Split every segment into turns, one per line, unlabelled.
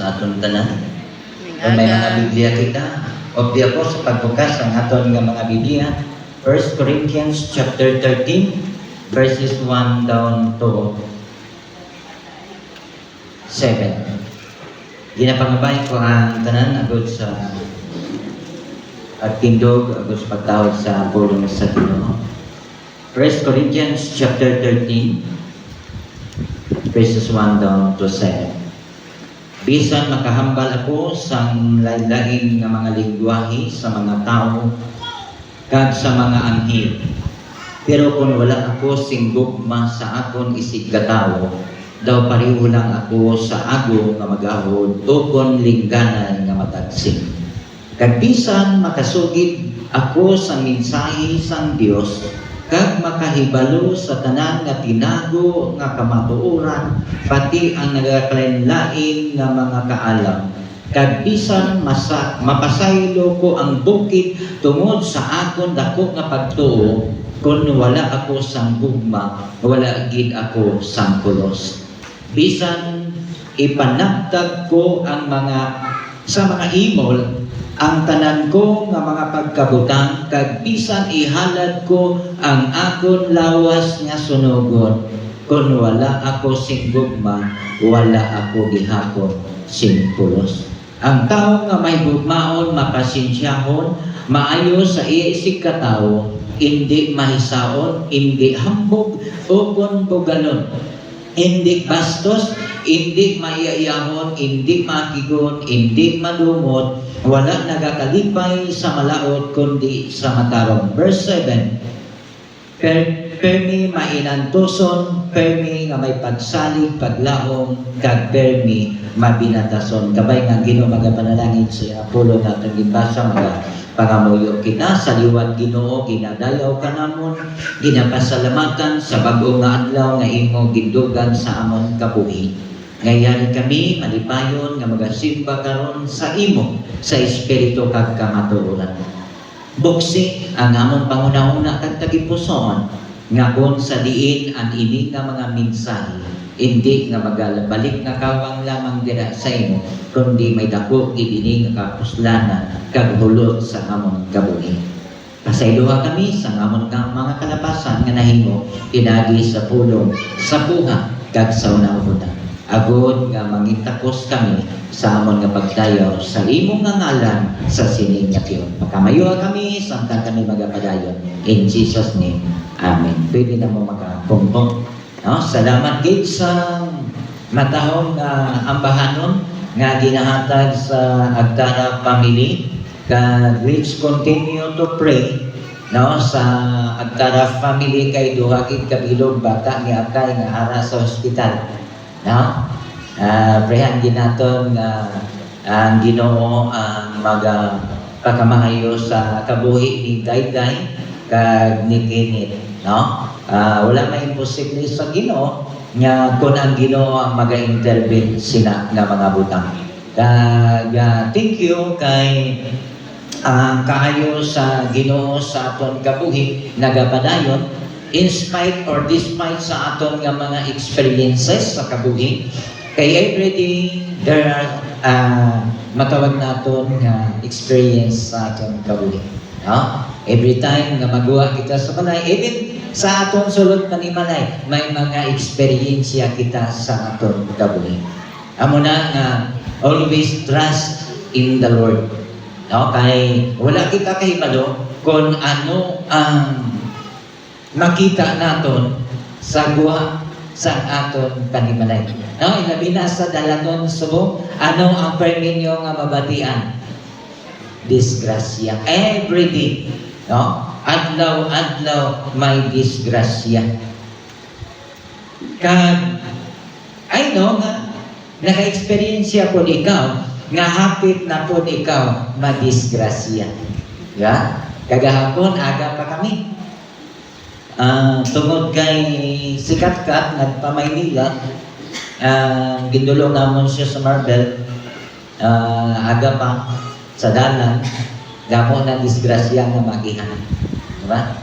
sa aton tanan. Kung may mga Biblia kita, opdi ako sa pagbukas ang aton nga mga Biblia. 1 Corinthians chapter 13, verses 1 down to 7. Ginapangabay ko ang tanan agud sa at tindog agud sa pagtawag sa pulong sa Ginoo. 1 Corinthians chapter 13, verses 1 down to 7. Bisan makahambal ako sa lain-lain nga mga lingwahe sa mga tao kag sa mga anghel. Pero kung wala ako sing gugma sa akon isig katawo, daw pareho lang ako sa ago nga magahod o kon lingganan nga matagsing. Kag bisan makasugid ako sa mensahe sang Dios, kag makahibalo sa tanan nga tinago nga kamatuoran, pati ang nagakalain-lain nga mga kaalam. Kag bisan mapasaylo ko ang bukid tungod sa akon dako nga pagtuo, kung wala ako sang gugma, wala gid ako sang pulos. Bisan ipanagtag ko ang sa mga imol ang tanan ko nga mga pagkabutang, kag bisan ihalad ko ang akon lawas nga sunugon, kung wala ako sing gugma, wala ako gihapon sing pulos. Ang tao nga may gugmaon mapasensyahon, maayo sa iisig katawo, hindi mahisaon, hindi hambog o kon bugalon, hindi bastos, hindi maiayahon, hindi makigon, hindi malumot, wala nagakalipay sa malaot kundi sa matarong. Verse 7, permi mainantuson, permi nga may pagsalig, paglaom, kag permi mabinatason. Kabay nga Ginoo magapanalangin sa Apollo natin gibasa mga pangamuyo kita sa liwat Ginoo, ginadayaw ka namon, ginapasalamatan sa bag-o nga adlaw nga imo gindugan sa amon kabuhi. Ngayon kami malipayon nga magasimba karon sa imo sa espiritu kag kamatuoran. Buksi ang amon panguna-una kag tagipuson nga kun sa diin ang ini nga mga mensahe, hindi nga magalabalik nga kawang lamang dira sa imo, kundi may dako gid nga kapuslanan kag hulot sa amon kabuhi. Pasayloha kami sa amon mga kalapasan nga nahimo pinagi sa pulong sa buha kag sa una-una. Agod nga mangitakos kami sa amon nga pagdayaw sa imong nga ngalan sa sining nga tiyon. Pagkamayo kami, samtang kami magapadayon. In Jesus' name, Amen. Pwede na mo makapumpong. No? Salamat gid sa matahong ambahanon nga ginahatag sa Agtara family. Let's continue to pray, no, sa Agtara family kay duha gid kabilog bata ni Akay nga ara sa ospital. No? Prehan din natin ang Ginoo ang magpakamahayo sa kabuhi ni Dayday kag ni Kenneth. No? Wala may imposible sa Ginoo nga kung ang Ginoo ang maga-intervene sina nga mga butang. Thank you kay kaayo sa Ginoo sa aton kabuhi nagapadayon. In spite or despite sa aton nga mga experiences sa kabuhi, kay everyday there are matawag naton nga experience sa aton kabuhi. No? Every time nga magawa kita sa balay, even sa aton sulod panimalay, may mga eksperyensya kita sa aton kabuhi. Amo na nga always trust in the Lord. No? Kay wala kita kahibalo kung ano ang makita naton sa guha sa aton panimalay. No, ilabi na sa dalagon subo, ano ang perminyo nga mabatian? Disgrasya. Every day, no? Adlaw may disgrasya. Kag I know nga naka-experience po ikaw nga hapit na po ikaw madisgrasya. Yeah? Kagahapon aga pa kami. Tungod kay sikat-kat nagpamaynila, gindulong namon siya sa Marbel, aga pa sa dalan, gamo na disgrasya nga magihan. Diba?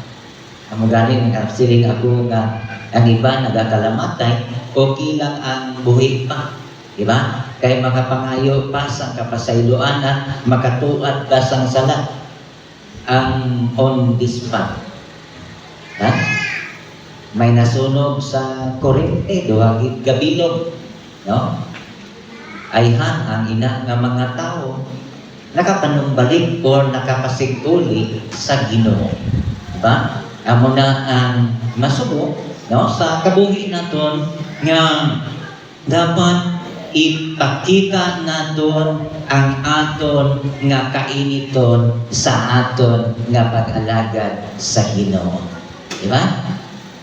Amo galing siling ako nga ang iba nagakalamatay, okay lang ang buhi pa. Diba? Kay makapangayo pa sang kapasayloanan, makatuad pa sang sala ang on this spot. Ha? May nasunog sa kurente, duhagit gabilog, no? Ayhan ang ina nga mga tao nakapanumbalik or nakapasiguli sa Ginoo. Diba? Amo na ang masubo, no? Sa kabuhi naton nga dapat ipakita naton ang aton nga kainiton sa aton nga pag-alagad sa Ginoo. Di ba?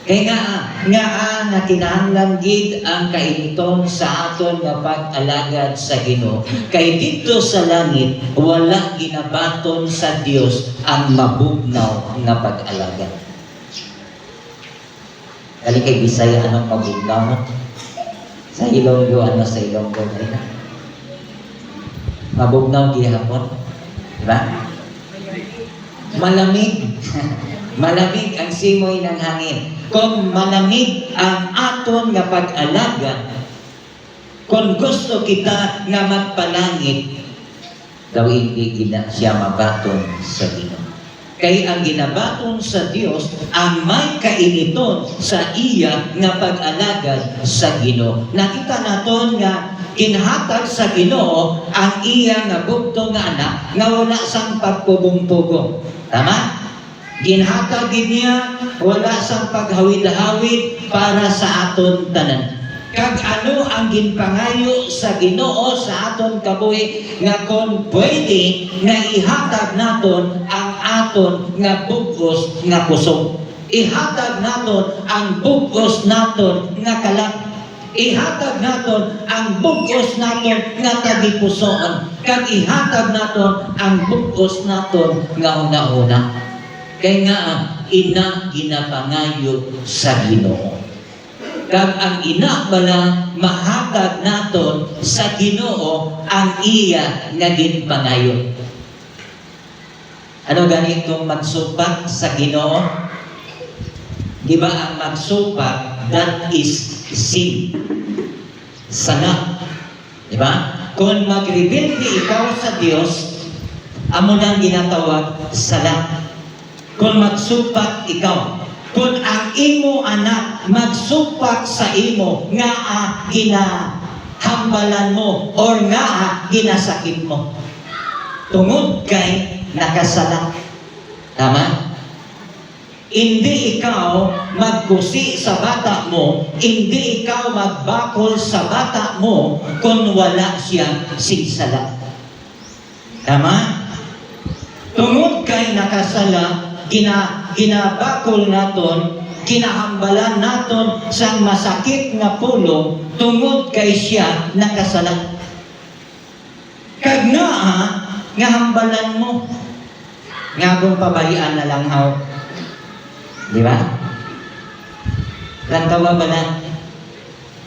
Kaya nga kinahanglan gid ang kainiton sa aton nga pag-alagad sa Ginoo. Kay dito sa langit wala ginabaton sa Dios ang mabugnaw nga pag-alagad. Dali kay Bisaya anong mabugnaw mo? Sa Ilonggo, sa Ilonggo na mabugnaw gihapon. Diba? Malamig. Malamig ang simoy ng hangin. Kung malamig ang aton nga pag-alaga, kung gusto kita nga magpalangit, daw hindi siya mabaton sa Ginoo. Kay ang ginabaton sa Dios ang may kainiton sa iya nga pag-alagad sa Ginoo. Nakita naton nga kinhatag sa Ginoo ang iya nga bugtong nga anak nga wala sang pagpugong-pugong. Tama? Ginhatag niya wala sang paghawid-hawid para sa aton tanan. Kag ano ang ginpangayo sa Ginoo sa aton kabuhi nga kon pwede nga ihatag naton ang aton nga bugos nga kusog. Ihatag naton ang bugos naton nga kalag. Ihatag naton ang bugos naton nga tagipusoon. Kag ihatag naton ang bugos naton nga una-una. Kay nga ina ginapangayo sa Ginoo. Kag ang ina bala mahatag naton sa Ginoo ang iya nga ginpangayo. Ano ganitong magsupak sa Ginoo? Di ba ang magsupak, that is sin. Sala. Di ba? Kung magrebelde ikaw sa Dios, amo nang ginatawag sala. Kung magsupak ikaw, kung ang imo anak magsupak sa imo nga ginahambalan mo or nga ginasakit mo, tungod kay nakasala. Tama? Hindi ikaw magkusi sa bata mo, hindi ikaw magbakol sa bata mo kung wala siya sinsala. Tama? Tungod kay nakasala, ginabakol naton, ginahambalan naton sang masakit nga pulong tungod kay siya nakasala. Kag nga hambalan mo, nga kung pabayaan na lang haw. Di ba? Lantawa ba na?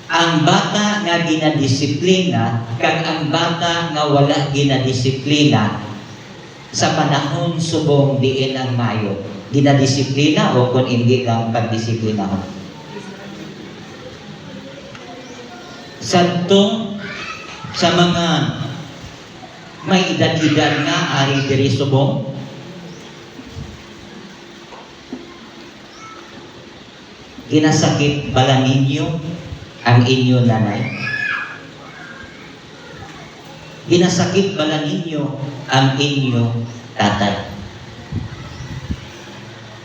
Ang bata nga ginadisiplina, kag ang bata nga wala ginadisiplina, sa panahon subong diin ang mayo. Ginadisiplina o kung hindi lang pagdisiplina mo. Sadto sa mga may edad-edad nga ari diri subong, ginasakit bala ninyo ang inyo nanay? Ginasakit bala ninyo ang inyo tatay?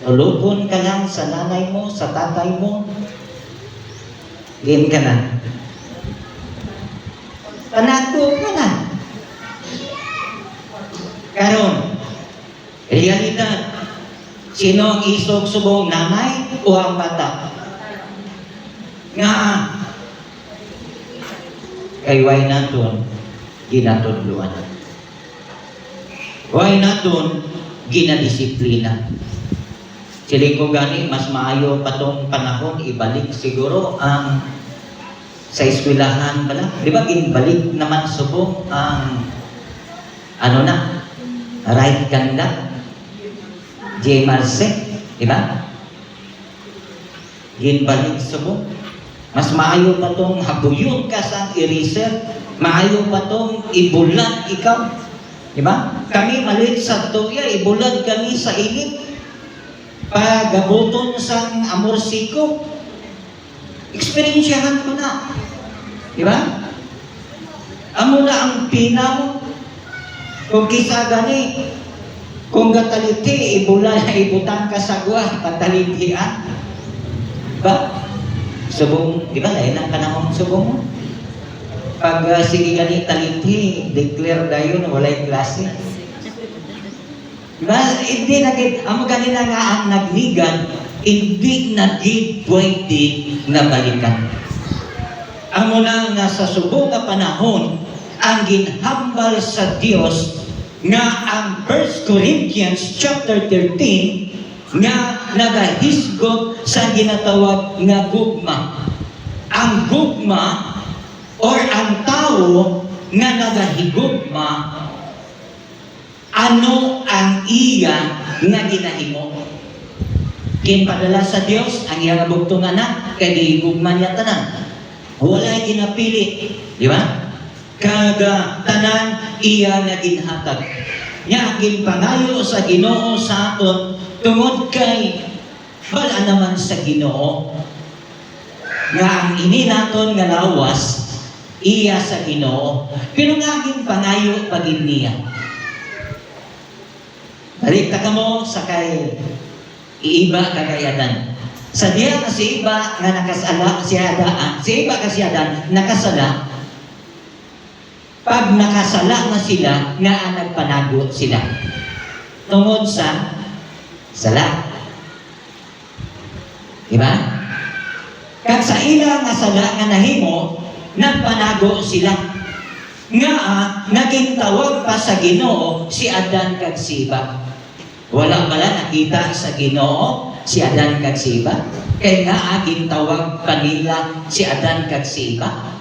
Ulupon ka lang sa nanay mo, sa tatay mo, game ka na. Panato ka na. Karon, realidad, sino ang isog subong, nanay o ang bata? Nga, kay way naton ginatudluan. Way naton ginadisiplina. Sili ko gani, mas maayo pa tong panahon, ibalik siguro ang sa eskwelahan pala. Di ba, ginbalik naman subong ang right conduct, J. Marce, di ba? Ginbalik subong. Mas maayo pa tong habuyon ka sa eraser, Maayo pa tong ibulag ikaw. Diba? Kami malit sa tuya, ibulag kami sa init. Pagabuton sa amorsiko. Eksperyensyahan ko na. Diba? Amo na ang pina mo. Kung kisa gani, kung gataliti, ibutang ka sa gwa, patalitian. Diba? Subong, di ba? Lain ang kanamang subong mo. Pag sige gani taliti, declare dayon, walay klase. Diba? Hindi naging, amo ganila nga ang nagligan, hindi naging pwede na balikan. Amo na nga sa subong na panahon, ang ginhambal sa Dios nga ang 1 Corinthians chapter 13 nga nagahisgot sa ginatawag nga gugma. Ang gugma or ang tao nga nagahigugma, ano ang iya nga ginahimo? Kinpadala sa Dios ang iya nga bugtong anak kay gihigugma niya tanan. Walay ginapili, di ba? Kaga tanan iya nga ginhatag. Nya ginpangayo sa Ginoo sa aton tungod kay bala naman sa Ginoo nga ang ini naton nga lawas iya sa Ginoo, pero nga ginpangayo pagin niya. Balik ka mo sa kay iiba kagayadan. Sa diya nga si iba nga nakasala siya daan, si iba kasi adan nakasala. Pag nakasala na sila, nga nagpanago sila. Tungod sa sala. Diba? Kag sa ila nga sala nga nahimo, nagpanago sila. Nga naging tawag pa sa Ginoo si Adan kag si Eva. Wala bala nakita sa Ginoo si Adan kag si Eva? Kaya nga aging tawag pa nila si Adan kag si Eva.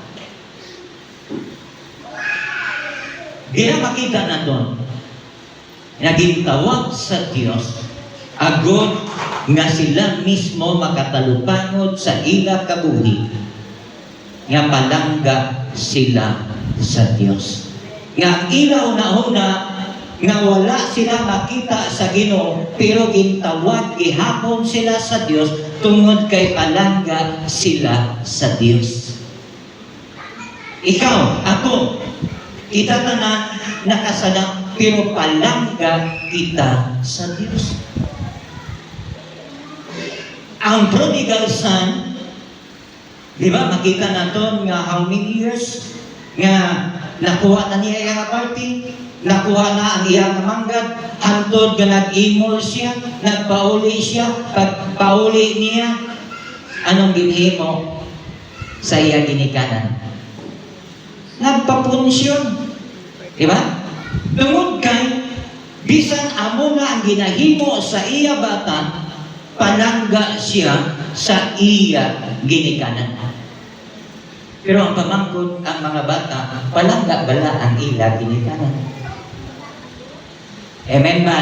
Kaya makita na doon, naging tawag sa Diyos, agod nga sila mismo makatalupangod sa ila kabuhi, nga palangga sila sa Diyos. Nga ila una-una, nga wala sila makita sa Ginoo, pero gintawag, gihapon sila sa Diyos, tungod kay palangga sila sa Diyos. Ikaw, ako, kita tanan nakasala, pero palangga kita sa Diyos. Ang prodigal son, di ba, makita natin nga how many years nga nakuha na niya yung party, nakuha na ang iyang manggad, hantod nga nag-imol siya, nagpauli siya, pagpauli niya, anong ginhimo sa iya ginikanan? Nagpapunsyon. Diba? Tungod kay, bisan amo na ang ginahimo sa iya bata, palangga siya sa iya ginikanan. Pero ang pamangkod, ang mga bata, palangga bala ang ila ginikanan. Amen ba?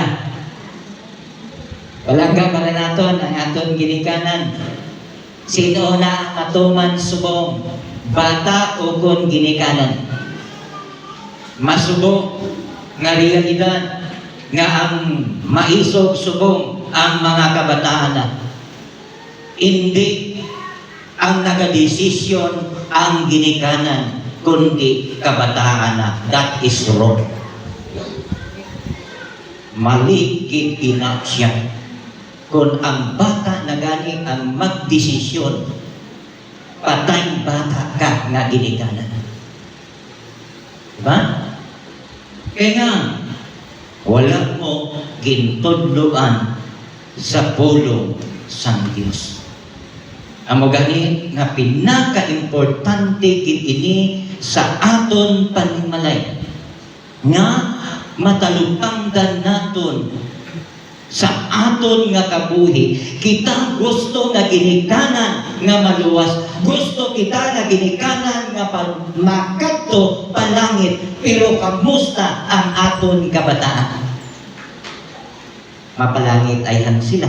Palangga bala naton ang aton ginikanan. Sino na ang matuman subong? Bata o kun ginikanan? Masubo nga realidad nga ang maisog subong ang mga kabataan na. Hindi ang nagadesisyon ang ginikanan, kundi kabataan na. That is wrong. Mali gid inaksya. Kung ang bata na gani ang magdesisyon, patay bata ka nga ginikanan. Diba? Kaya nga, wala mo gintudloan sa pulong sang Diyos. Amo gani nga pinaka-importante gid ini sa aton panimalay nga matalupangdan naton sa aton nga kabuhi. Kita gusto na ginikanan nga maluwas, gusto kita na ginikanan nga makadto palangit, pero kamusta ang aton kabataan? Mapalangit ay sila.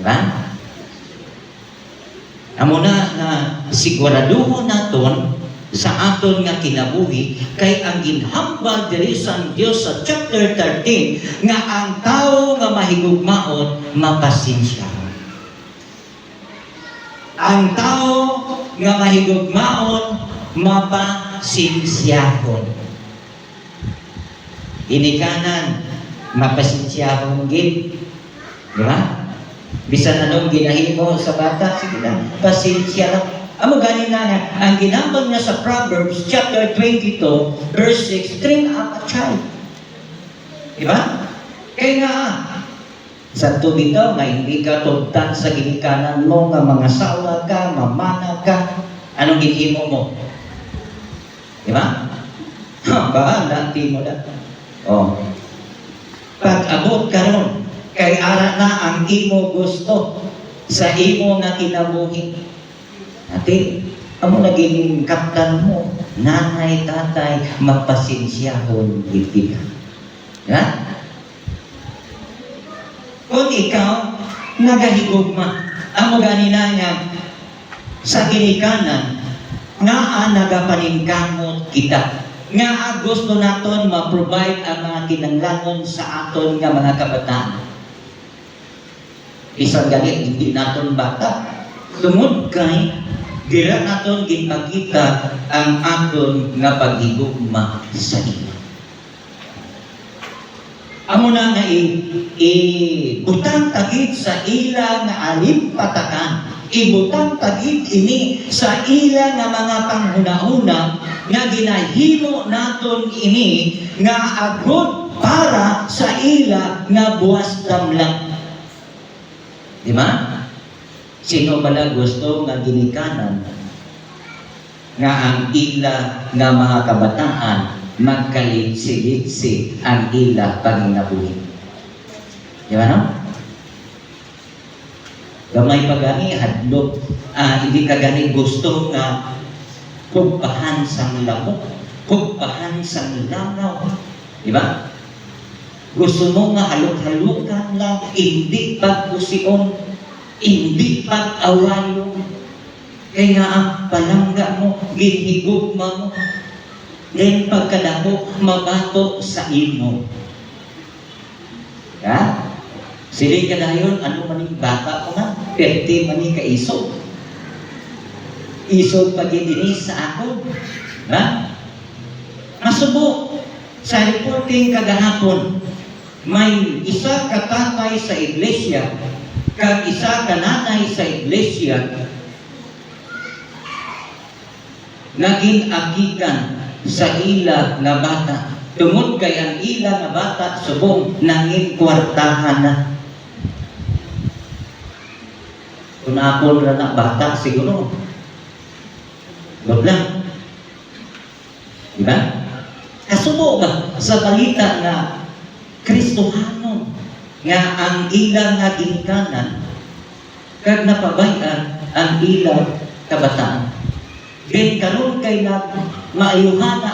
Diba? Amo na siguraduho naton sa aton nga kinabuhi, kay ang ginhambal diri sa Dios sa chapter 13 nga ang tao nga mahigugmaon mapasensyahan. Ang tao nga mahigugmaon mapasensyahan. Inikanan mapasensyahan gid, di ba? Bisan anong ginahimo sa bata, sige lang, pasensya lang. Amo ganin na nga, ang ginambal niya sa Proverbs chapter 22, verse 6, train up a child. Diba? Kaya nga, sa tubig daw, nga hindi ka tugtan sa ginikanan mo, nga mga sawa ka, mamana ka, anong ginhimo mo? Diba? Bahala, di mo na. Oh. Pag-abot ka ron, kay ara na ang imo gusto sa imo nga kinabuhi. Ate, amo naging kaptan mo, nanay, tatay, magpasensyahon gid ka. Ha? Kung ikaw nagahigugma, amo ganina nga sa ginikanan nga nagapaningkamot kita. Nga gusto naton ma-provide ang mga kinanglangon sa aton nga mga kabataan. Isang galit, hindi naton bata. Tungod kay, dira naton ginpakita ang aton nga paghigugma sa ila. Amo na nga ibutang tagid sa ila nga alimpatakan. Ibutang tagid ini sa ila nga mga panghuna-una nga ginahimo naton ini nga agod para sa ila nga buwas damlang. Di ba? Sino bala gusto nga ginikanan nga ang ila nga mga kabataan magkalitsi-litsi ang ila panginabuhi? Di ba no? Gamay pa gani hadlok, hindi ka gani gusto nga pugpahan sang lamok, pugpahan sang langaw. Di ba? Gusto mo nga halok-halukan lang, hindi pag-usion, hindi pag-awayo. Kaya nga ang palangga mo, ginhigugma mo, then pagkadako, mabato sa imo. Ha? Sili ka na yun, ano maning bata ko na, perte maning kaisog. Isog pagidini sa ako. Ha? Masubo, sa reporting kagahapon, may isa katatay sa iglesia, kag isa kananay sa iglesia, naging agikan sa ila nga bata. Tungod kay ang ila nga bata subong nanging kwartahan na. Kung ako na bata siguro, wag lang. Diba? Kasubo ba sa balita nga Kristohanon nga ang ilang nga ginikanan kag napabayan ang ilang kabataan. Then karon kay na maayuhan na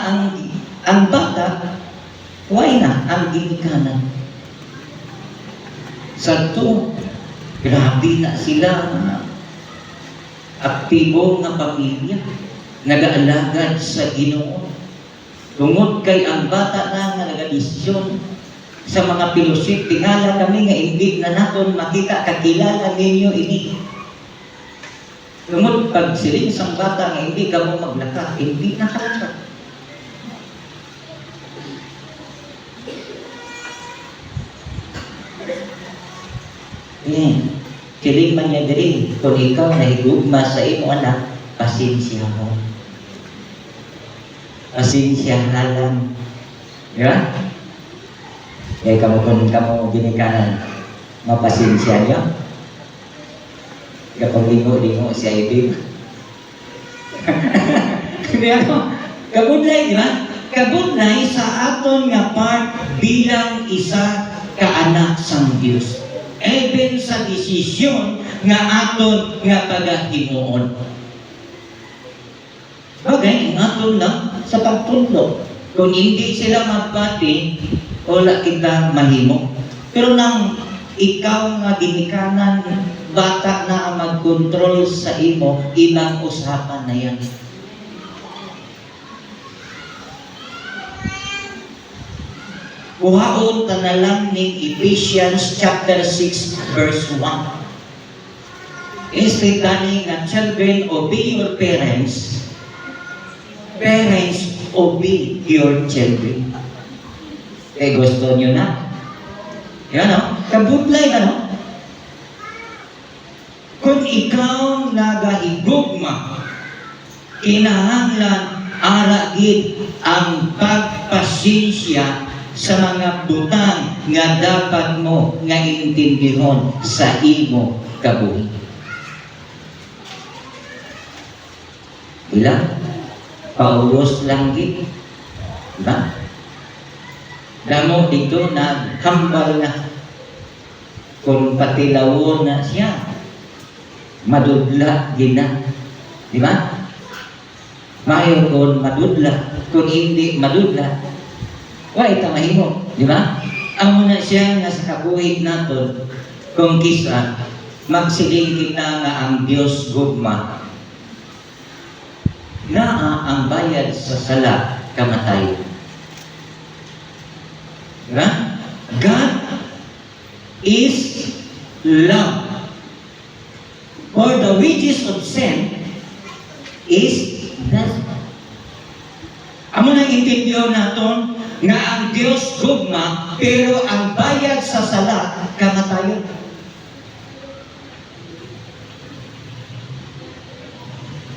ang bata, why na ang ginikanan? Sa to, grabe na sila aktibo nga pamilya, nag-aalagad sa Ginoo. Tungod kay ang bata na nga nagadesisyon sa mga pilosit, tingala kami nga hindi na naton makita kakilala ninyo ini. Tungod pag siling sang bata nga hindi ka mo maglaka, hindi nakalaka. Kiling man niya diri, kung ikaw nahigugma sa imo anak, pasensya mo. Pasensya lang. Diba? Kaya kung kamo ginikanan, mapasensya niyo. Kapag lingo-lingo si Aibib. Hindi ako. Kabudlay, di ba? Kabudlay sa aton nga part bilang isa ka-anak sang Dios. Even sa desisyon nga aton nga pagahimuon. Bagay, aton lang sa pagtulog. Kung hindi sila magpati, wala kita mahimo. Pero nang ikaw nga ginikanan, bata na ang mag-control sa imo, ilang usapan na yan. Kuhaon ta na lang ning Ephesians chapter 6 verse 1. Instead tani nga, children, obey your parents. Parents, obey your children. Eh, gusto nyo na? Yan o, kabudlay ka no? Kung ikaw nagahigugma, kinahanglan aragid ang pagpasensya sa mga butang nga dapat mo nga intindihon sa imo kabuhi. Ilang? Paulos lang gid. Diba? Damo dito naghambal na kung patilawon na siya. Madudla gid na. Di ba? Mayo kung madudla, kung hindi madudla, wala ita mahimo. Di ba? Amo na siya nga sa kabuhig naton kung kisa magsiling kita nga ang Dios gugma naa ang bayad sa sala kamatayon. Diba? God is love. For the wages of sin is death. Amo nang intindihan naton nga ang Dios gugma pero ang bayad sa sala kamatayon.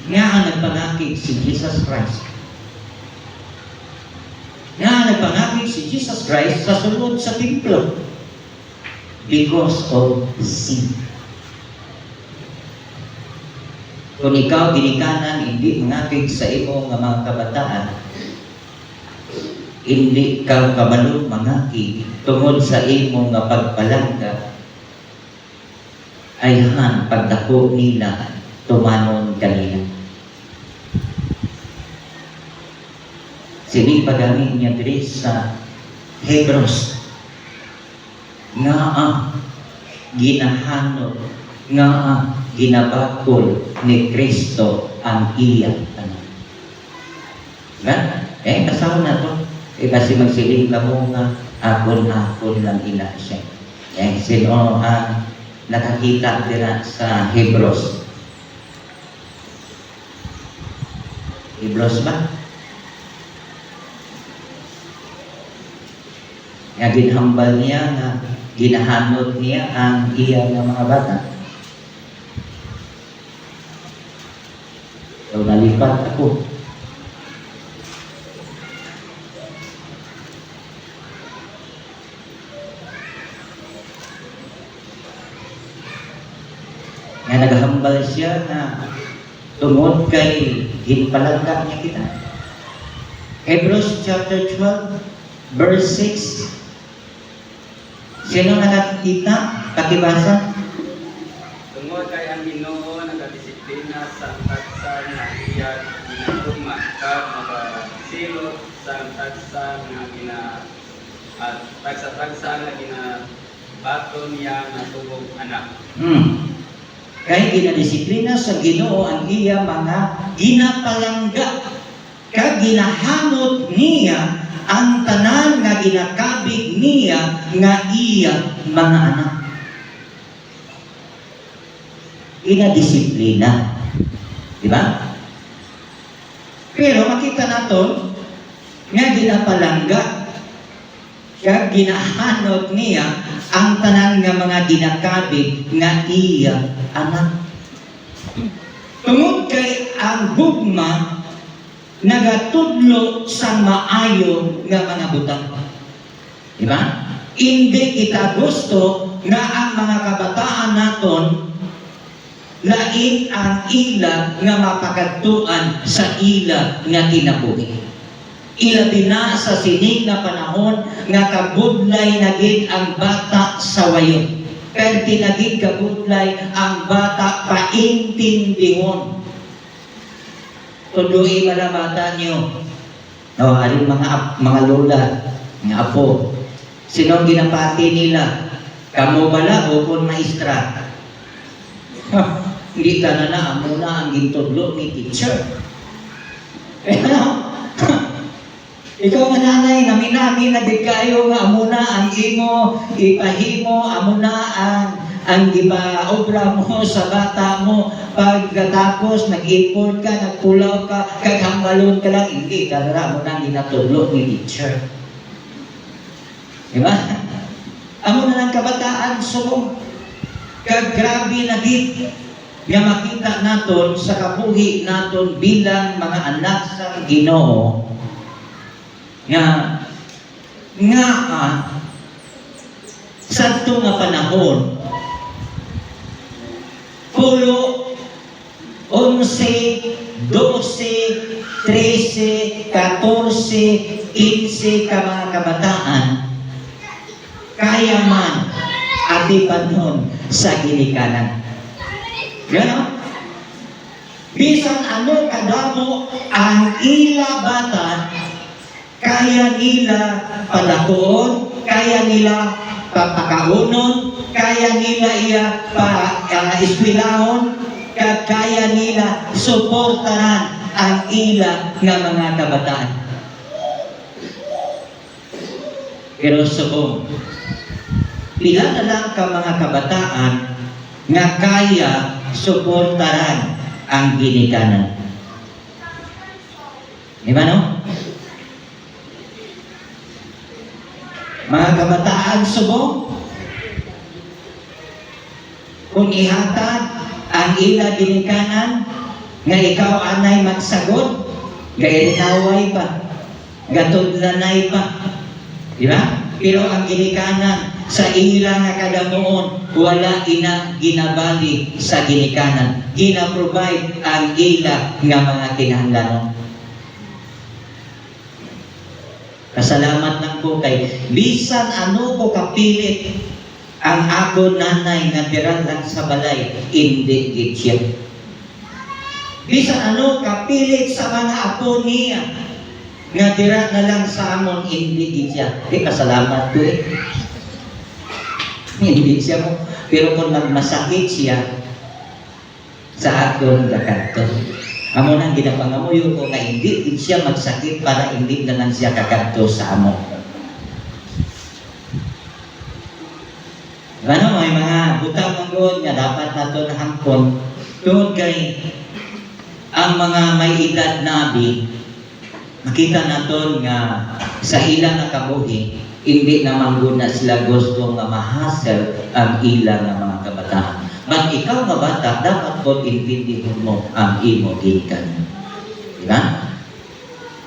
Nga ang nagpangakit si Jesus Christ. Nga ang nagpangakit si Jesus Christ sa sulod sa templo because of sin. Kung ikaw ginikanan, hindi mangakit sa imo nga mga kabataan, hindi ka kabalo mangakit tungod sa imo nga pagpalangga, ayhan pagdako nila tumanon kanila. Sini pagamit niya diri sa Hebrews nga ginahanod nga ginabakol ni Kristo ang iya anak. Kasama na to. Kasi magsiling ka mo nga akon lang ina siya. Sino ang nakakita dira sa Hebrews? Hebrews ba? Nga ginhambal niya, nga ginahanod niya ang iya ng mga bata. So, nalipat ako. Nga naghambal siya na tungod kay ginpalangga niya kita. Hebrews chapter 12, verse 6. Sino nakakita? Pakibasa.
Tungod kay ang Ginoo nagadisiplina sa tagsa nga iya ginagugma kag magasilot sa tagsa nga tagsa nga ginabaton niya nga tubog anak.
Kay ginadisiplina sa Ginoo ang iya mga ginapalangga kag ginahanot niya ang tanan nga ginakabig niya nga iya mga anak. Ginadisiplina. Di ba? Pero makita naton nga ginapalangga kag ginahanot niya ang tanan nga mga ginakabig nga iya anak. Tungod kay ang gugma nagatudlo sa maayo nga mga butang. Diba? Hindi kita gusto nga ang mga kabataan naton lain ang ila nga mapakadtuan sa ila nga kinabuhi. Ilabi na sa sining na panahon nga kabudlay na gid ang bata sa wayo. Perti na gid kabudlay ang bata paintindihon. Tuloy mga bata niyo. Alin mga lola, mga apo. Sino ang ginapati nila? Kamu bala o kung maestra? Hindi ka na muna ang gintudlo ni teacher. Ikaw nga nanay, naminami na di kayo nga amo na ang imo ipahimo, amo na ang giba-obra mo sa bata mo. Pagkatapos nag-import ka, nagpulaw ka, kaghambalon ka lang, hindi, karara mo nang ginatulog ni teacher. Diba? Amo na lang kabataan, so grabe na gid nga makita naton sa kabuhi naton bilang mga anak sa Ginoo nga sadto nga panahon 10, 11, 12, 13, 14, 15 ka mga kabataan kaya man atipan nun sa ginikanan. Gano'n? Bisan ano kadamo ang ila bata, kaya nila palakoon, kaya nila papakaunon, kaya nila iya ispilahon, kaya nila suportahan ang ila nga mga kabataan. Pero subong, pila na lang ka mga kabataan nga kaya suportaran ang ginikanan. Di ba no? Mga kabataan subong, kung ihatag ang ila ginikanan nga ikaw anay magsagot, gainaway pa, gatudlanay pa. Di ba? Pero ang ginikanan sa ila nga kadamuon, wala ina ginabali sa ginikanan. Gina-provide ang ila nga mga kinahanglanon. Kasalamat lang po kay bisan ano ko kapilit ang ako nanay nga diran lang sa balay, hindi gid siya. Bisan ano kapilit sa mga apo niya nga dira na lang sa amon, hindi gid siya. Di kasalamat ko eh. Hindi siya mo. Pero kung nagmasakit siya sa akong gakanto, amo nang ginapangamuyo ko na hindi din siya magsakit para hindi na lang siya kakanto sa amo. Ano, may mga butang manggon nga dapat nato na hangkon tungod kay ang mga may edad nabi, makita naton nga sa ilang nga kabuhi, hindi na mangguna sila gusto nga mahasel ang ilang nga mga kabataan. But ikaw nga bata, dapat po intindihon mo ang imo ginikanan. Diba?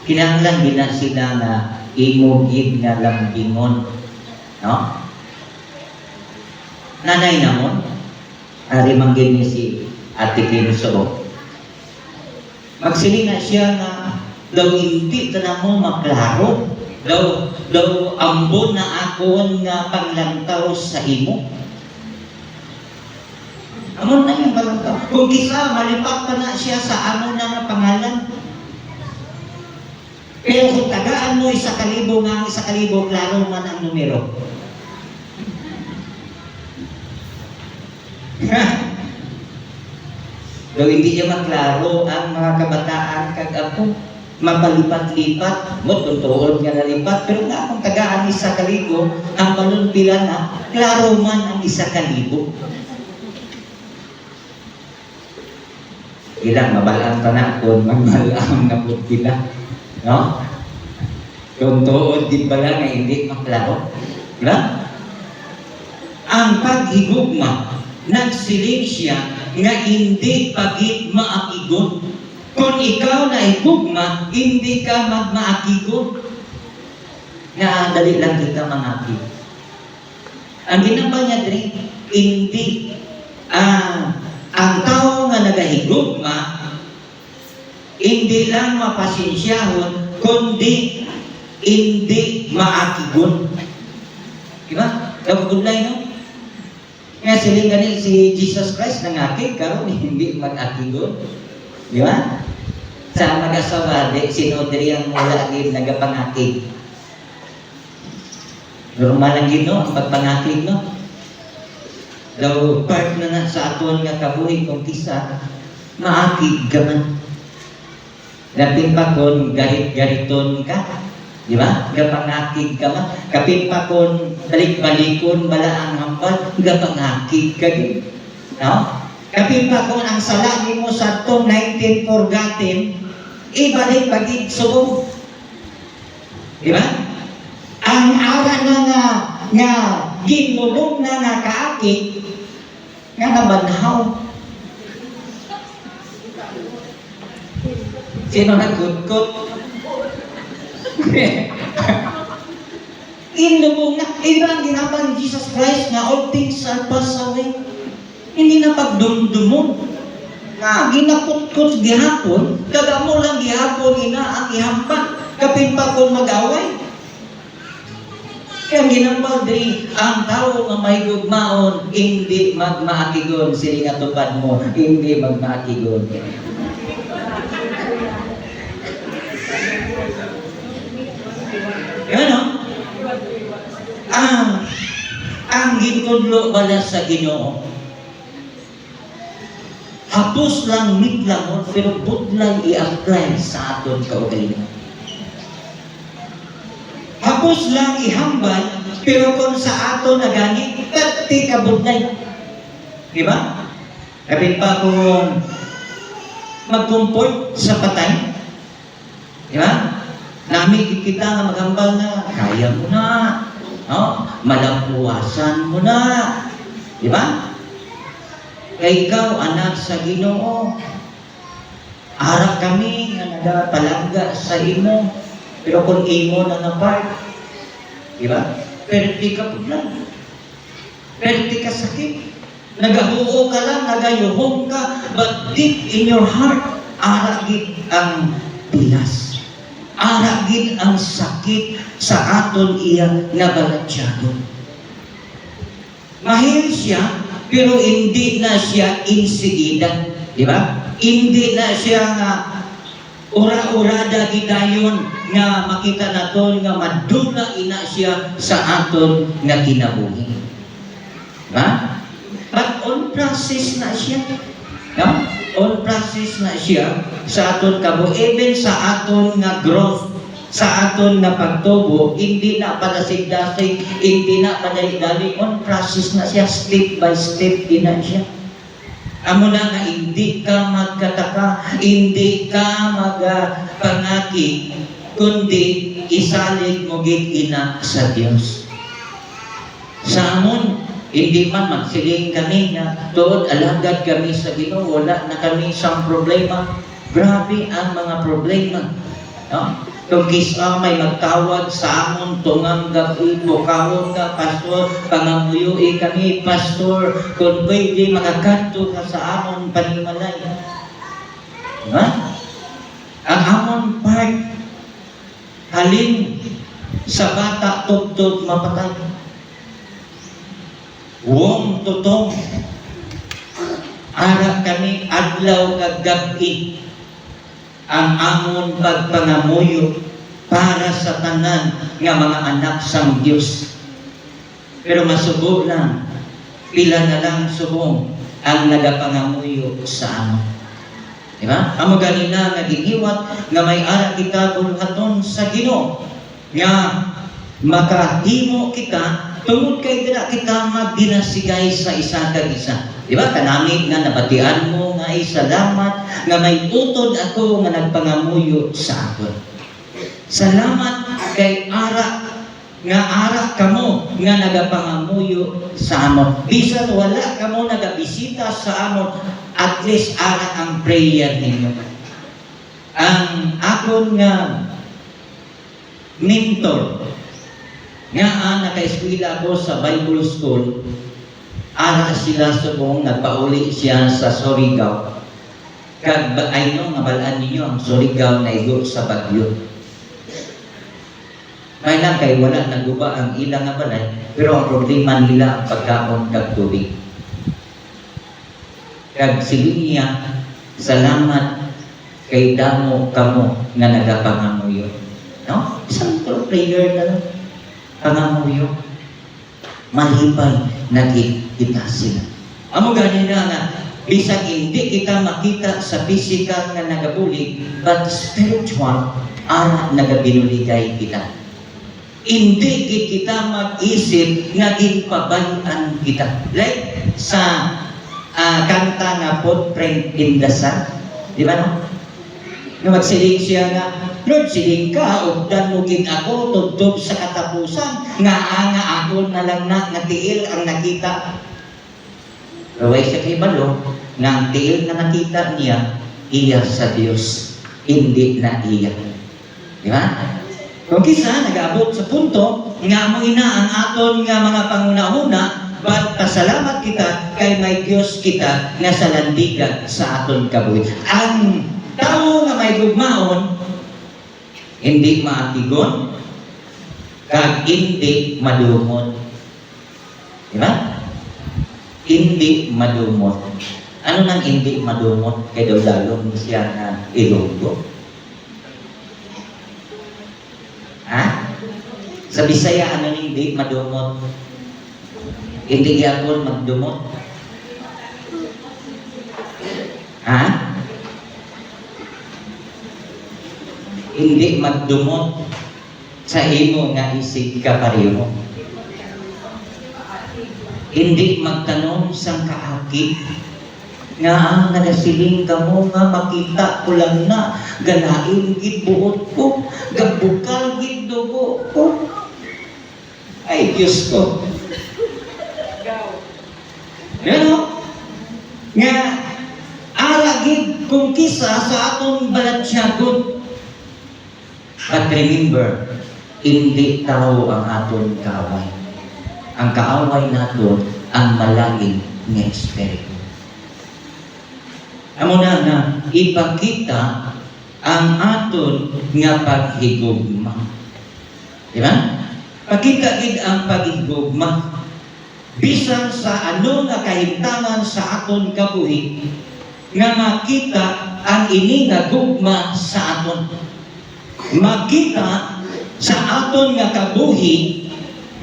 Kinahanglan din na sila na imo gid nga lambingon. No? Nanay namon, ari manggin ni si Ate Kinso. Magsiling na siya nga daw hindi na mo maklaro. Daw ambon na akon nga panglantaw sa imo. Amon na yung palantaw. Kung kisa, malipat pa na siya sa amon na nga pangalan. Pero kung tagaan mo 1,000 nga, 1,000, klaro man ang numero. Daw hindi niya maklaro ang mga kabataan kag ako. Mapalipat-lipat, mo tuntuon nga nalipat, pero nga akong tagaan 1,000, ang balon pila na, klaro man ang 1,000. Ilang mabalaan pa na kung magbalaan na po pila. No? Tuntuon din pala nga hindi maklaro. Diba? Ang paghigugma, nagsiling siya nga hindi pagit maakigon. Kung ikaw na igugma, hindi ka magmaakigon. Nga dali lang kita mangakig. Ang ginamba niya din, hindi ang tao nga nagahigugma, hindi lang mapasensyahon, kundi hindi maakigon. Diba? Nagugulay, no? Nga siling ganil si Jesus Christ nangakig, karon hindi mag-akigon. Di ba? Sa mag-asawa, sinodri ang mula din nagapangakig. Normal lang yun, no? Ang pagpangakig, no? Daw, part na sa aton nga kabuhi kung kisa, maakig ka man. Lapin pa kung garit-gariton ka, Di ba? Gapangakig ka man. Kapit pa kung balik-balikon, bala ang hambal, gapangakig ka din. No? Kapit pa kung ang sala mo sa itong 19 forgotten, ibalik pagig subong. Di ba? Ang ara na nga ginulong na nga kaakig, nga nabanhaw. Sino nagkut-kut? Inlubong na. Iba ang ginagawa ni Jesus Christ na all things are passed away. Hindi na pagdumdumon. Nga, ginakut-kut gihapon, kagamo lang gihapon ina ang ihampan. Kapin pa kung mag-away. Kaya ginambal diri, ang tao nga may gugmaon, hindi magmaakigon. Sili nga tupad mo, hindi magmaakigon. Ano? Ang gitudlo bala sa Ginoo. Hapos lang mitlamon, pero budlay i-apply sa aton kaugalingon. Hapos lang ihambal, pero kung sa aton na gani, pati ka budlay. Diba? Kapit pa kung mag-comport sa patay. Diba? Nami kita nga magambal na, kaya mo na. No? Malampuasan mo na. Diba? Kaya ikaw, anak sa Ginoo, ara kami nga nagapalangga sa imo, pero kung imo na napart, diba? Perti ka po lang. Perti ka sakit. Nagahuo ka lang, nagayuhong ka, but deep in your heart, ara gid ang pilas. Ara gid ang sakit sa aton iya nga balatsyado. Mahil siya, pero hindi na siya insigida. Di ba? Hindi na siya nga ura-urada gidayon nga makita naton nga madula ina siya sa aton nga kinabuhi. Ba? But on process na siya. No? On process na siya sa aton kabo. Even sa aton nga growth, sa aton nga pagtubo, hindi na padasig-dasig, hindi na padali-dali, on process na siya, step by step din na siya. Amo na nga hindi ka magkataka, hindi ka magpangaki, kundi isalig mo gid ina sa Dios. Sa amon, hindi man magsiling kami na tuod alagad kami sa Ginoo, wala na kami sa problema. Grabe ang mga problema. No? Kung kisa may magtawag sa amon tungang gabi, bukawon ka, pastor, pangamuyui kami, pastor, kung pwede makakanto ka sa amon panimalay. Diba? Ang amon part, halin sa bata, tugtog, mapatay. Wong tutong. Ara kami adlaw kag gabi ang amon pagpangamuyo para sa tanan nga mga anak sang Dios. Pero masubo lang, pila na lang subong ang nagapangamuyo sa amon. Diba? Amo ganina nga gihiwat nga may ara kita bulhaton sa Ginoo nga makahimo kita tungod kay dira kita magdinasigay sa isa kag isa. Diba? Kanami nga nabatian mo nga ay salamat nga may utod ako nga nagpangamuyo sa akon. Salamat kay ara nga ara kamo nga nagapangamuyo sa amon. Bisan wala kamo nagabisita sa amon, at least ara ang prayer ninyo. Ang akon nga mentor nga naka-eskwela ako sa Bible School, ara sila subong nagpauli siya sa Surigao. Kag I know nga balaan ninyo ang Surigao na igo sa bagyo. May lang kay wala naguba ang ilang nga balay, pero ang problema nila ang pagkaon kag tubig. Kag silunya, salamat kay damo kamo nga nagapangamuyo. No? Isang prayer na lang. Pangamuyo. Malipay nagkita sila. Amo ganina nga, bisag hindi kita makita sa physical nga nagabulig, but spiritual, ara nagabinuligay kita. hindi gid kita mag-isip nga ginpabayan kita. Like sa kanta nga Footprint in the Sun, di ba no? Nga magsiling siya nga, Lord, siling ka, ugdan mo gid ako, tugtog sa katapusan, nga ako na lang na, tiil ang nakita. Raway siya kay Balo, nga ang tiil na nakita niya, iya sa Diyos, hindi na iya. Di ba? Kung kisa, nag-abot sa punto, nga mo ina ang aton nga mga pangunahuna, but pasalamat kita kay may Diyos kita nga sa landigan sa aton kabuhi. Ang tao nga may gugmaon, hindi maatigon, kag hindi madumot. Di ba? Hindi madumot. Ano nang hindi madumot? Kay dalong siya na Ilonggo. Ha? Sa Bisaya, ano nang hindi madumot? Hindi yapon magdumot. Ha? Hindi magdumot sa imo nga isig ka pareho. Hindi magtanong sang kaakit nga ang nagasiling ka mo nga makita ko lang na ganain gid buot ko, gabukal gid dugo ko. Ay Diyos ko. Ano? Nga alagid kung kisa sa atong balatsyagon. But remember, hindi tao ang aton kaaway. Ang kaaway nato ang malaging nga espiritu. Amo na ipakita ang aton nga paghigugma. Di ba? Pakita gid ang paghigugma. Bisan sa ano nga kahimtangan sa aton kabuhi, nga makita ang ini nga gugma sa aton. Makita sa aton nga kabuhi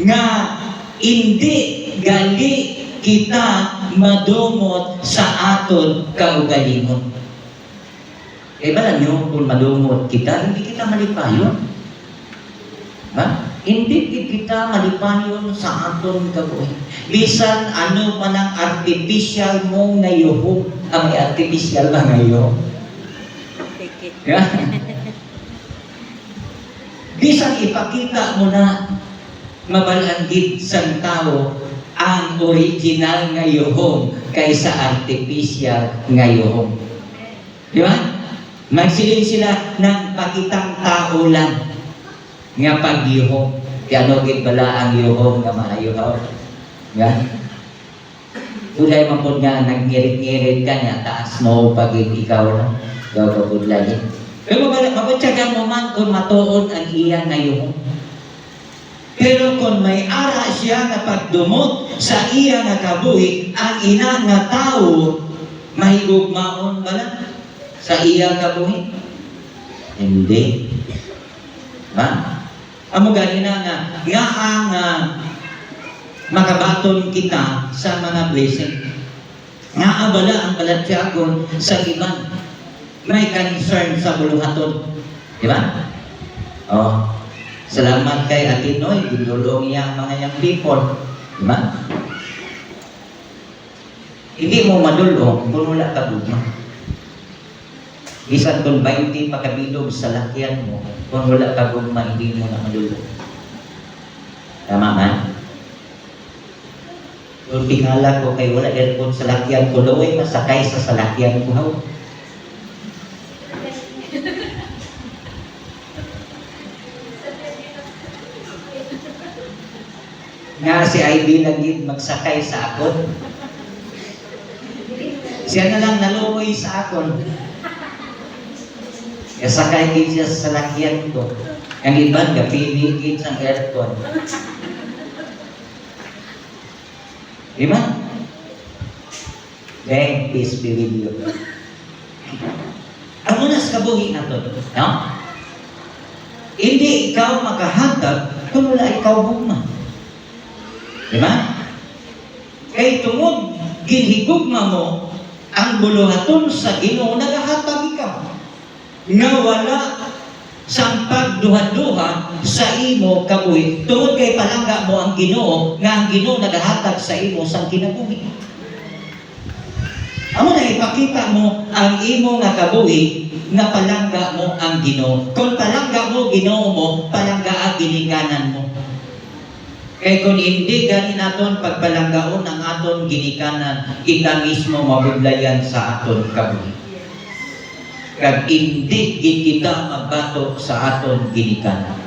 nga hindi gali kita madumot sa aton kaugalingon. Eh ba nyo, kung madumot kita, hindi kita malipayon. Ba? Hindi kita malipayon sa aton kabuhi. Bisan ano man ang artificial mo ngayon, may artificial ba ngayon? Bisan ipakita mo na mabalanggit sang tao ang original ngayon kaysa artificial ngayon. Di ba? Magsiling sila ng pakitang tao lang nga pagyuhong. Kaya no gid bala ang yuhong nga maayo. Yan. Ulay man po nga nag-ngirit-ngirit ka niya, taas mo pagit ikaw na. Ikaw pagudlay. Pero mabatsagan mo man kung matuod ang iya ngayon. Pero kung may ara siya na pagdumot sa iya nga kabuhi, ang ina nga tao, mahigugmaon bala sa iya kabuhi? Hindi. Ha? Amo ganina nga ang makabaton kita sa mga blessing. Nga abala ang balatsyagon sa iban. May concern sa buluhaton. Di ba? Oh. Salamat kay Ate Noy, ginulong niya ang mga young people. Di ba? Hindi mo madulong kung wala ka gugma. Bisan kung 20 pagkabilog sa lakyan mo, kung wala ka gugma, hindi mo na madulong. Tama man? Kung tingala ko kay wala aircon sa lakyan ko, laway masakay sa salakyan ko. Nga si Ivy lagi magsakay sa akon. Siya na lang naluoy sa akon. Kaya sakay din siya sa salakyan ko. Ang iban, gapili sa aircon. Diba? Then, peace be with you. Ang unas kabuhi na to, no? Hindi ikaw makahatag kung wala ikaw bugma. Diba? Kay tungod, ginhigugma mo ang buluhaton sa Ginoo, nagahatag ikaw. Nga wala sa pagduha-duha sa imo kabuhi. Tungod kay palangga mo ang Ginoo, nga ang Ginoo nagahatag sa imo sang kinabuhi. Amo na ipakita mo ang imo nga kabuhi nga palangga mo ang Ginoo. Kung palangga mo Ginoo mo, palangga ang ginikanan mo. Kaya kung hindi gani naton pagpalanggaon ang aton ginikanan, kita mismo mabudlayan sa aton kabuhi. Kag hindi kita magbato sa aton ginikanan.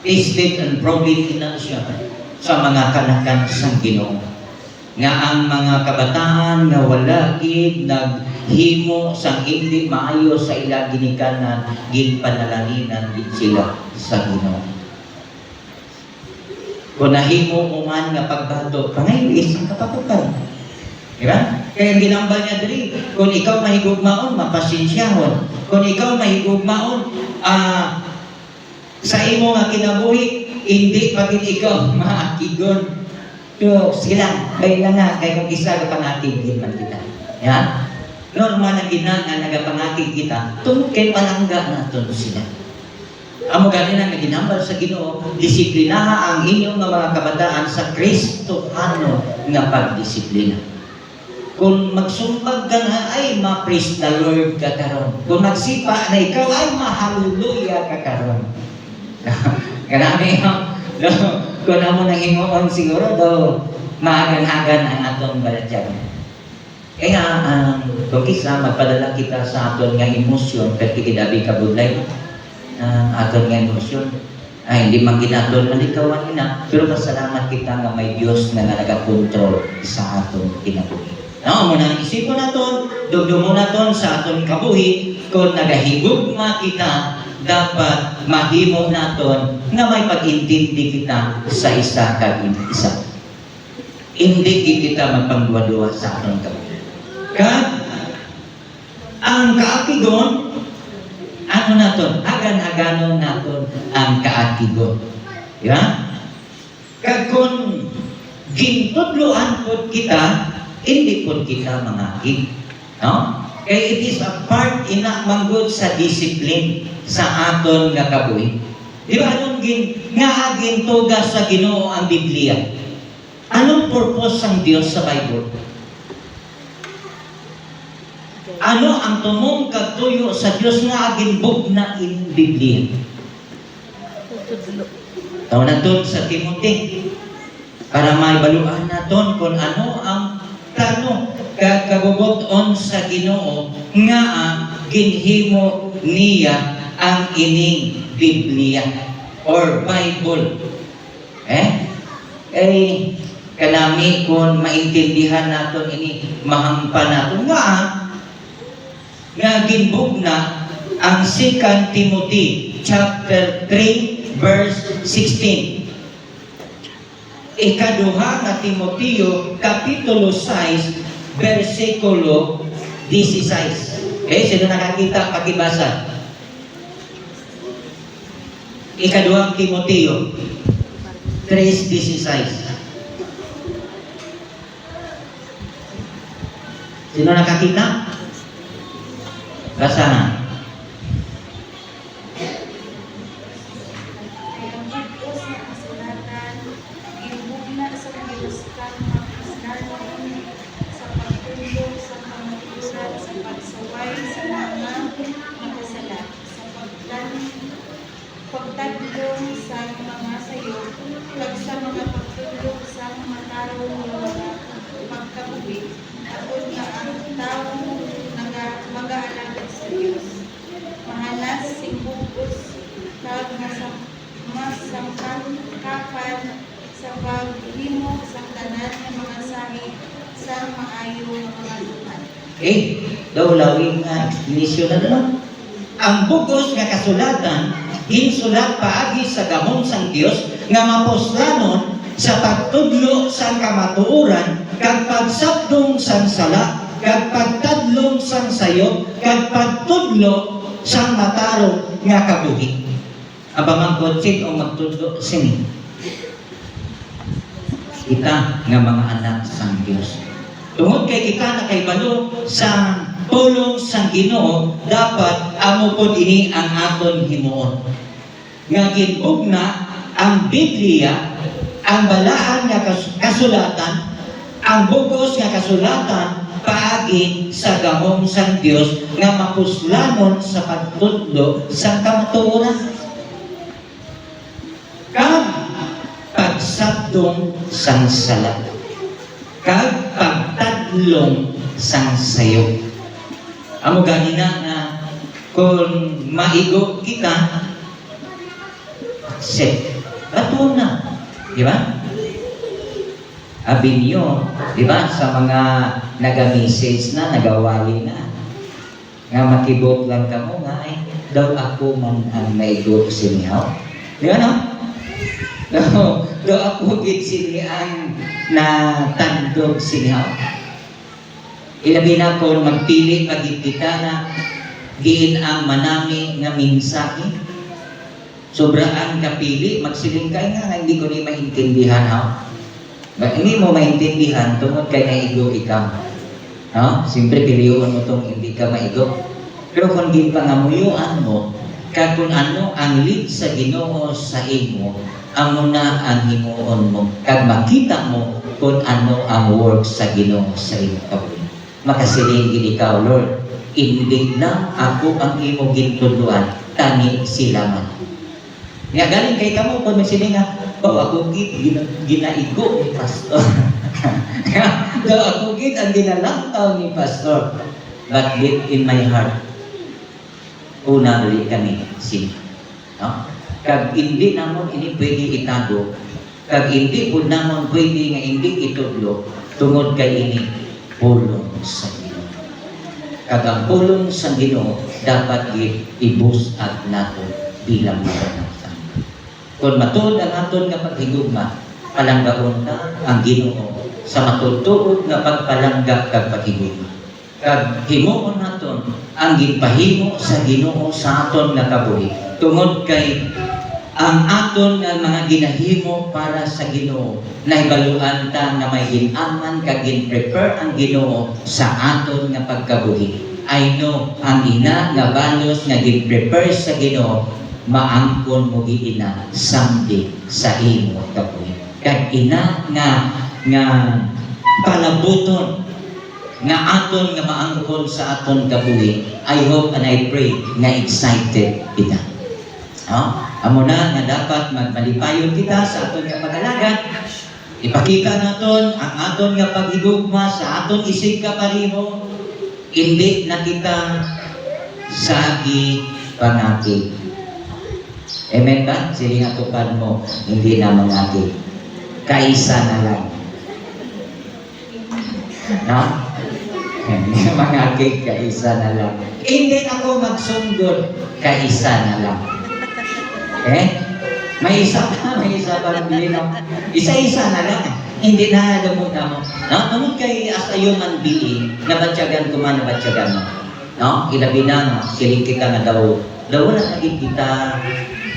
Tested and proven na siya sa mga kanakan sang Ginoo. Nga ang mga kabataan nga wala gid naghimo sang hindi maayo sa ilang ginikanan, ginpanalangin gid sila sa Ginoo. Kung nahimo mo man nga pagbato, pangay isang kapatukan. Diba? Kaya ginambal niya diri, kung ikaw mahigugmaon, mapasensyahon. Kung ikaw mahigugmaon, sa imo nga kinabuhi, hindi pagin ikaw maakigon. So, sila, kaya nga, kaya kung isa ka pangatigin man kita. Yan? Normal na gina nga nagapangakig kita, tungkol kay palangga naton sila. Amo gani na ginambal sa Ginoo, disiplinaha ang inyong mga kabataan sa Kristohano nga pagdisiplina. Kung magsumpag ka na, ay ma-praise the Lord ka karon. Kung magsipa na ikaw, ay ma-hallelujah ka karon. Karami kung amo nang hingoon siguro, maagan-agan ang atong balatyan. Kaya kung kisa magpadala kita sa aton nga emosyon, kaya kikidabi kabudlay, aton nga emosyon, ay hindi man ginaton malikawan na, pero pasalamat kita nga may Diyos na nagakontrol sa aton kinabuhi. Mo na isipon naton, dugdungon naton sa aton kabuhi, kung nagahigugma kita, dapat mahimo naton nga may pag-intindi kita sa isa kag isa. Hindi kita magpangduwa-duwa sa aton kabuhi. Kag ang kaakigon, ano naton? Agan-aganon naton ang kaakigon. Diba? Kag kung gintudloan po kita, hindi po kita mangakig. No? Kaya it is a part ina manggod sa discipline sa aton nga kabuhi. Di ba anong nga gintuga sa Ginoo ang Biblia? Anong purpose ng Diyos sa Bible? Ano ang tumong kagtuyo sa Diyos nga aginbog na in Biblia? Taon naton sa Timothy para maibaluan naton kung ano ang tanong kagabubuton sa Ginoo nga ginhimo niya ang ining Biblia or Bible. Kanami kung maintindihan naton ini mahampa naton nga ginbug na ang 2 Timothy chapter 3 verse 16. Ikaduha na Timoteo kapitulo 6 versikulo 16. Sino nakakita pakibasa? Ikaduhang Timoteo 3:16. Sino nakakita? Basa na.
Pagtadlong sa mga sayo, kag sa mga pagtulog sa mga tao nga pagkabuhi, aton nga ang tao mag-aalagad sa Diyos. Mahalas singbugos kag masangkapan sa paghimo sa tanan ng mga sahi sa maayo mga lupan.
Daw lawing explanation na lang. Ang bugos nga kasulatan ginsulat paagi sa gamon sang Dios nga maposlanon sa pagtudlo sang kamatuoran kag pagsabdong sang sala kag pagtadlong sang sayo kag pagtudlo sang matarong nga kabuhi. Aba man sin o magtudlo sini. Kita nga mga anak sang Dios. Tungod kay kita na kay balo sa tulong sang Ginoo, dapat amo pod ini ang aton himuon. nga ginugna ang Biblia, ang balaan nga kasulatan, ang bugos nga kasulatan paagi sa gahom sang Dios nga mapuslanon sa pagtudlo sang kamatuoran. Kag pagsabdong sang sala, kag pagtadlong sang sayo. Amo ganina nga kung maigo kita, set, bato na. Di ba? Abi niyo, di ba, sa mga naga-message na, nagawali na. Nga makibok lang ka mo nga, ay, daw ako man ang maigo sinihaw. Di ba, no? Daw ako git sinihang na tandog sinihaw. Ilabi na kung magpili pagit kita na giin ang manami nga minsahe. Sobraan kapili, magsiling ka nga hindi ko ni maintindihan ha. Hindi mo maintindihan tungod kay naigo ikaw. No? Siyempre piliyon mo tong hindi ka maigo. Pero kung di pangamuyuan mo, kag kung ano ang lead sa Ginoo sa imo, amo na ang himuon mo. Kag makita mo kung ano ang work sa Ginoo sa imo. Makasiling gid ikaw, Lord, hindi lang ako ang imo gintuduan, tani sila man. Nga galing kay kamo kung magsiling nga, ako ginaigo ni pastor. Ako ang ginalantaw ni pastor. But deep in my heart, una ulit kami sila. No? Kag hindi namon ini pwede itago, kag hindi po namon pwede nga hindi itudlo, tungod kay ini pulong sa Ginoo. Kag ang pulong sa Ginoo dapat ibus-at nato bilang mga kung matud ang aton nga paghigugma, palanggaon ta ang Ginoo sa matudtuod nga pagpalangga kag paghigugma. Kag himuon naton ang ginpahimo sa Ginoo sa aton nga kabuhi. Tungod kay ang aton nga mga ginahimo para sa Ginoo, nahibaluan ta na may ginaman kag gin-prepare ang Ginoo sa aton nga pagkabuhi. I know ang ina nga balos nga gin-prepare sa Ginoo, maangkon mo giina someday sa imo kabuhi. Kag ina nga palabuton nga aton nga maangkon sa aton kabuhi. I hope and I pray nga excited kita. Amo na nga dapat magmalipayon kita sa aton nga pag-alagad. Ipakita naton ang aton nga paghigugma sa aton isig kapareho. Hindi na kita sagi panati. Amen ba? Siling atupan mo, hindi na mangati. Kaisa na lang. No? Mangati, kaisa na lang. Hindi ako magsunggod, kaisa na lang. May isa pa bilin. Isa-isa na lang. Hindi na alam mo. No? Tungod kay as a human being, nabatyagan ko man, nabatyagan mo. No? Ilabi na, siling kita na daw wala na kita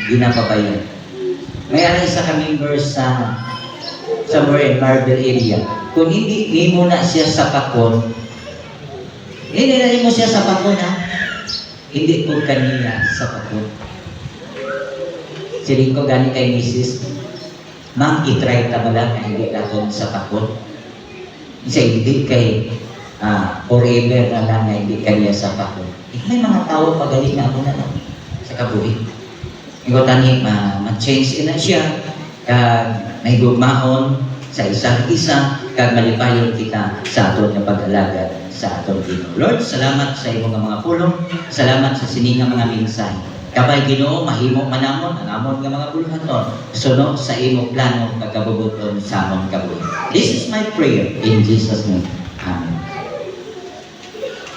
ginapabayan. May isa kaming verse sa somewhere in Marble area. Kung hindi mo na siya sa pakon, hindi na mo siya sa pakon ha? Hindi po kaniya sa pakon. Siling ko gani kay Mrs. Ma'am, itry ta bala na hindi natin sa pakon. Isa hindi kay forever na lang na hindi kaniya sa pakon. May mga tao pagaling na ako na lang sa kabuhi. Ikaw tani, ma-change na siya, kag may gugmahon sa isa't isa, kag malipayon kita sa aton nga pag-alagad sa aton Ginoo. Lord, salamat sa imong mga pulong, salamat sa sininga mga mensahe. Kabay Ginoo, mahimo manamon ang amon nga mga buluhaton, sunod sa imong plano kag kabubuton sa amon kabuhi. This is my prayer in Jesus' name.